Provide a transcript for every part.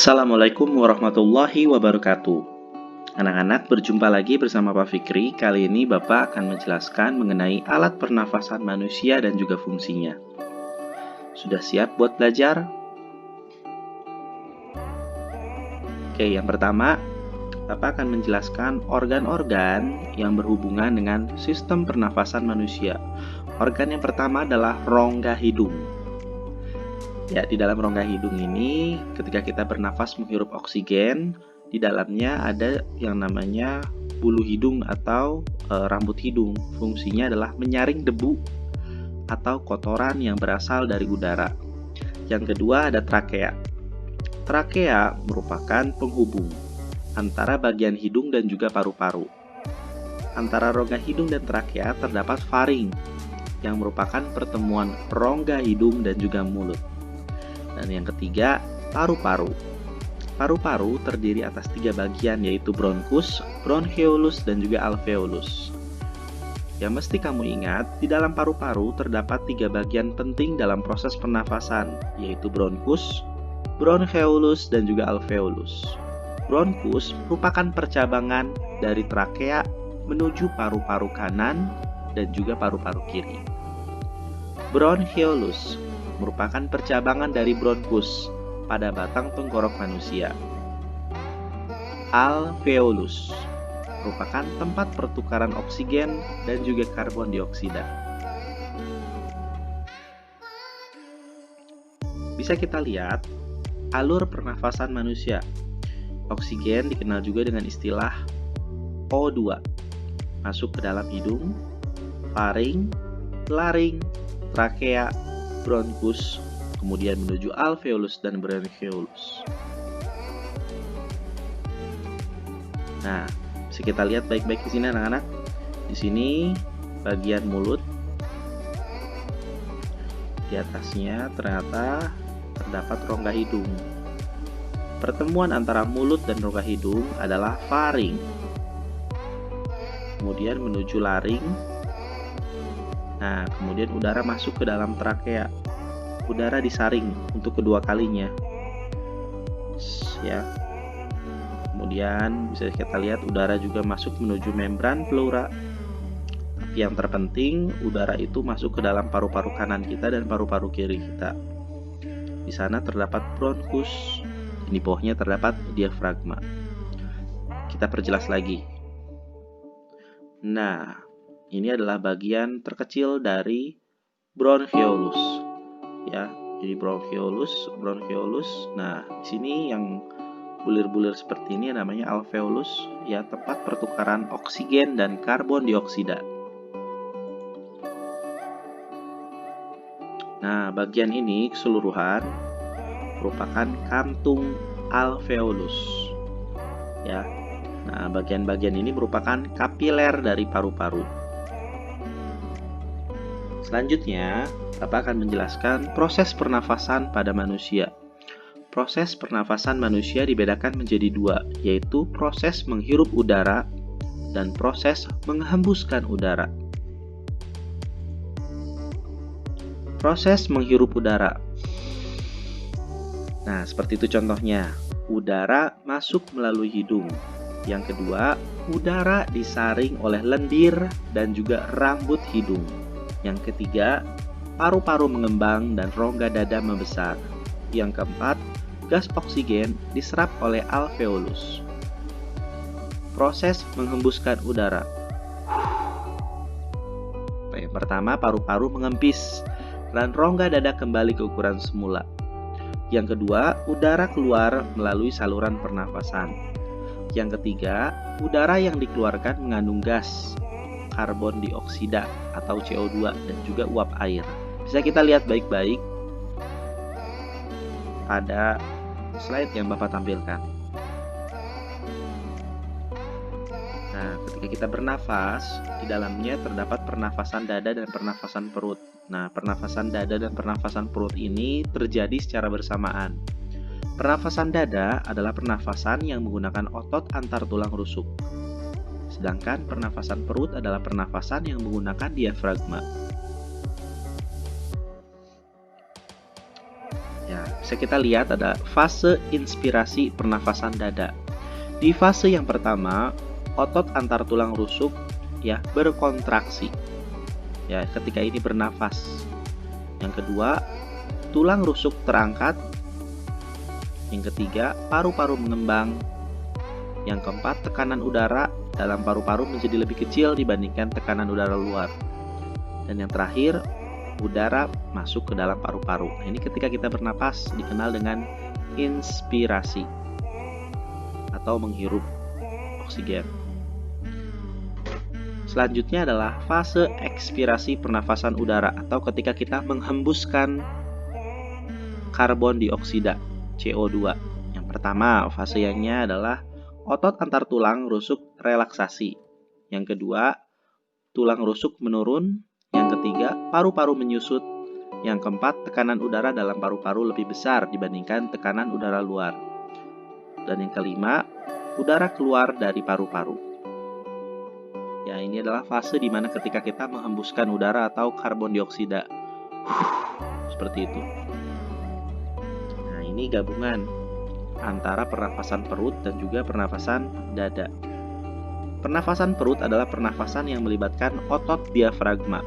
Assalamualaikum warahmatullahi wabarakatuh. Anak-anak, berjumpa lagi bersama Pak Fikri. Kali ini Bapak akan menjelaskan mengenai alat pernafasan manusia dan juga fungsinya. Sudah siap buat belajar? Oke, yang pertama, Bapak akan menjelaskan organ-organ yang berhubungan dengan sistem pernafasan manusia. Organ yang pertama adalah rongga hidung. Ya, di dalam rongga hidung ini, ketika kita bernafas menghirup oksigen, di dalamnya ada yang namanya bulu hidung atau rambut hidung. Fungsinya adalah menyaring debu atau kotoran yang berasal dari udara. Yang kedua ada trakea. Trakea merupakan penghubung antara bagian hidung dan juga paru-paru. Antara rongga hidung dan trakea terdapat faring, yang merupakan pertemuan rongga hidung dan juga mulut. Dan yang ketiga, paru-paru. Paru-paru terdiri atas 3 bagian, yaitu bronkus, bronchioles, dan juga alveolus. Yang mesti kamu ingat, di dalam paru-paru terdapat 3 bagian penting dalam proses pernafasan, yaitu bronkus, bronchioles, dan juga alveolus. Bronkus merupakan percabangan dari trakea menuju paru-paru kanan dan juga paru-paru kiri. Bronchioles merupakan percabangan dari bronkus pada batang tenggorok manusia. Alveolus merupakan tempat pertukaran oksigen dan juga karbon dioksida. Bisa kita lihat alur pernafasan manusia. Oksigen dikenal juga dengan istilah O2. Masuk ke dalam hidung, faring, laring, trakea, bronkus, kemudian menuju alveolus dan bronchioles. Nah, bisa kita lihat baik-baik di sini anak-anak. Di sini bagian mulut. Di atasnya ternyata terdapat rongga hidung. Pertemuan antara mulut dan rongga hidung adalah faring. Kemudian menuju laring. Nah, kemudian udara masuk ke dalam trakea. Udara disaring untuk kedua kalinya. Ya. Kemudian bisa kita lihat udara juga masuk menuju membran pleura. Tapi yang terpenting, udara itu masuk ke dalam paru-paru kanan kita dan paru-paru kiri kita. Di sana terdapat bronkus. Di bawahnya terdapat diafragma. Kita perjelas lagi. Nah, ini adalah bagian terkecil dari bronchioles. Ya, jadi bronchioles. Nah, di sini yang bulir-bulir seperti ini namanya alveolus, ya, tempat pertukaran oksigen dan karbon dioksida. Nah, bagian ini keseluruhan merupakan kantung alveolus. Ya. Nah, bagian-bagian ini merupakan kapiler dari paru-paru. Selanjutnya, Bapak akan menjelaskan proses pernafasan pada manusia. Proses pernafasan manusia dibedakan menjadi 2, yaitu proses menghirup udara dan proses menghembuskan udara. Proses menghirup udara. Nah, seperti itu contohnya. Udara masuk melalui hidung. Yang kedua, udara disaring oleh lendir dan juga rambut hidung. Yang ketiga, paru-paru mengembang dan rongga dada membesar. Yang keempat, gas oksigen diserap oleh alveolus. Proses menghembuskan udara. Yang pertama, paru-paru mengempis dan rongga dada kembali ke ukuran semula. Yang kedua, udara keluar melalui saluran pernafasan. Yang ketiga, udara yang dikeluarkan mengandung gas, karbon dioksida atau CO2 dan juga uap air. Bisa kita lihat baik-baik pada slide yang Bapak tampilkan. Nah, ketika kita bernafas, di dalamnya terdapat pernafasan dada dan pernafasan perut. Nah, pernafasan dada dan pernafasan perut ini terjadi secara bersamaan. Pernafasan dada adalah pernafasan yang menggunakan otot antar tulang rusuk. Sedangkan pernafasan perut adalah pernafasan yang menggunakan diafragma. Ya, Bisa kita lihat ada fase inspirasi pernafasan dada. Di fase yang pertama, otot antar tulang rusuk ya berkontraksi. Ya, ketika ini bernafas. Yang kedua, tulang rusuk terangkat. Yang ketiga, paru-paru mengembang. Yang keempat, tekanan udara dalam paru-paru menjadi lebih kecil dibandingkan tekanan udara luar. Dan yang terakhir, udara masuk ke dalam paru-paru. Nah, ini ketika kita bernapas dikenal dengan inspirasi atau menghirup oksigen. Selanjutnya adalah fase ekspirasi pernafasan udara atau ketika kita menghembuskan karbon dioksida CO2. Yang pertama, fasenya adalah otot antar tulang rusuk relaksasi. Yang kedua, tulang rusuk menurun. Yang ketiga, paru-paru menyusut. Yang keempat, tekanan udara dalam paru-paru lebih besar dibandingkan tekanan udara luar. Dan yang kelima, udara keluar dari paru-paru. Ya, ini adalah fase di mana ketika kita menghembuskan udara atau karbon dioksida. Seperti itu. Nah, ini gabungan antara pernafasan perut dan juga pernafasan dada. Pernafasan perut adalah pernafasan yang melibatkan otot diafragma.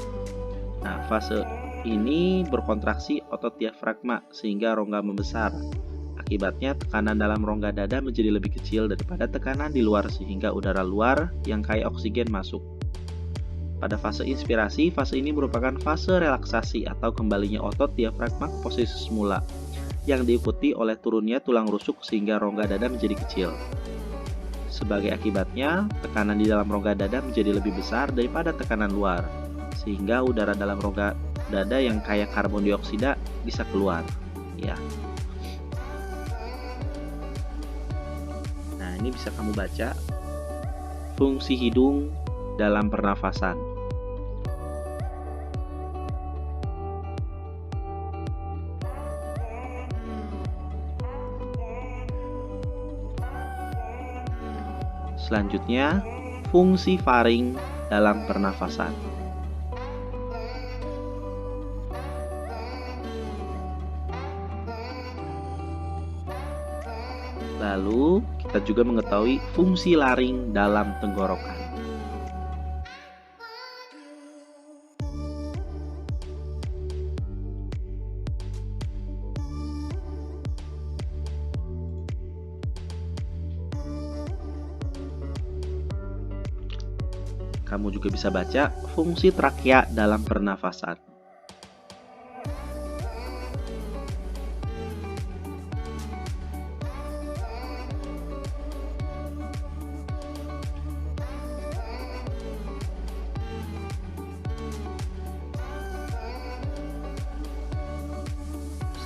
Nah, fase ini berkontraksi otot diafragma sehingga rongga membesar. Akibatnya tekanan dalam rongga dada menjadi lebih kecil daripada tekanan di luar sehingga udara luar yang kaya oksigen masuk. Pada fase inspirasi, fase ini merupakan fase relaksasi atau kembalinya otot diafragma ke posisi semula yang diikuti oleh turunnya tulang rusuk sehingga rongga dada menjadi kecil. Sebagai akibatnya, tekanan di dalam rongga dada menjadi lebih besar daripada tekanan luar sehingga udara dalam rongga dada yang kaya karbon dioksida bisa keluar. Ya. Ini bisa kamu baca fungsi hidung dalam pernafasan. Selanjutnya, fungsi faring dalam pernafasan. Lalu, kita juga mengetahui fungsi laring dalam tenggorokan. Kamu juga bisa baca fungsi trakea dalam pernafasan.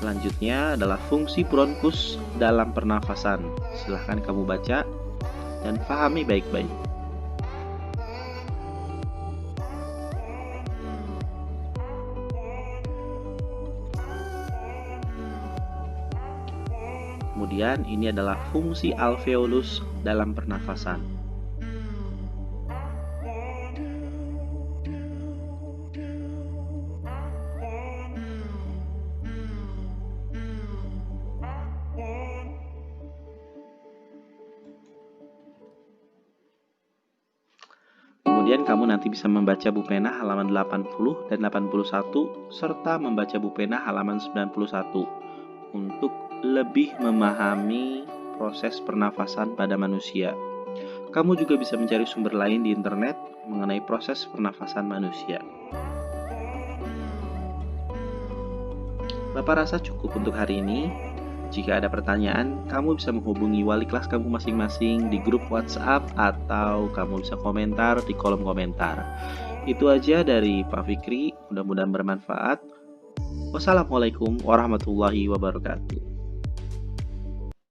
Selanjutnya adalah fungsi bronkus dalam pernafasan. Silahkan kamu baca dan pahami baik-baik. Kemudian ini adalah fungsi alveolus dalam pernafasan. Kemudian kamu nanti bisa membaca buku pena halaman 80 dan 81 serta membaca buku pena halaman 91 untuk lebih memahami proses pernafasan pada manusia. Kamu juga bisa mencari sumber lain di internet mengenai proses pernafasan manusia. Bapak rasa cukup untuk hari ini. Jika ada pertanyaan, kamu bisa menghubungi wali kelas kamu masing-masing di grup WhatsApp atau kamu bisa komentar di kolom komentar. Itu aja dari Pak Fikri, mudah-mudahan bermanfaat. Wassalamualaikum warahmatullahi wabarakatuh.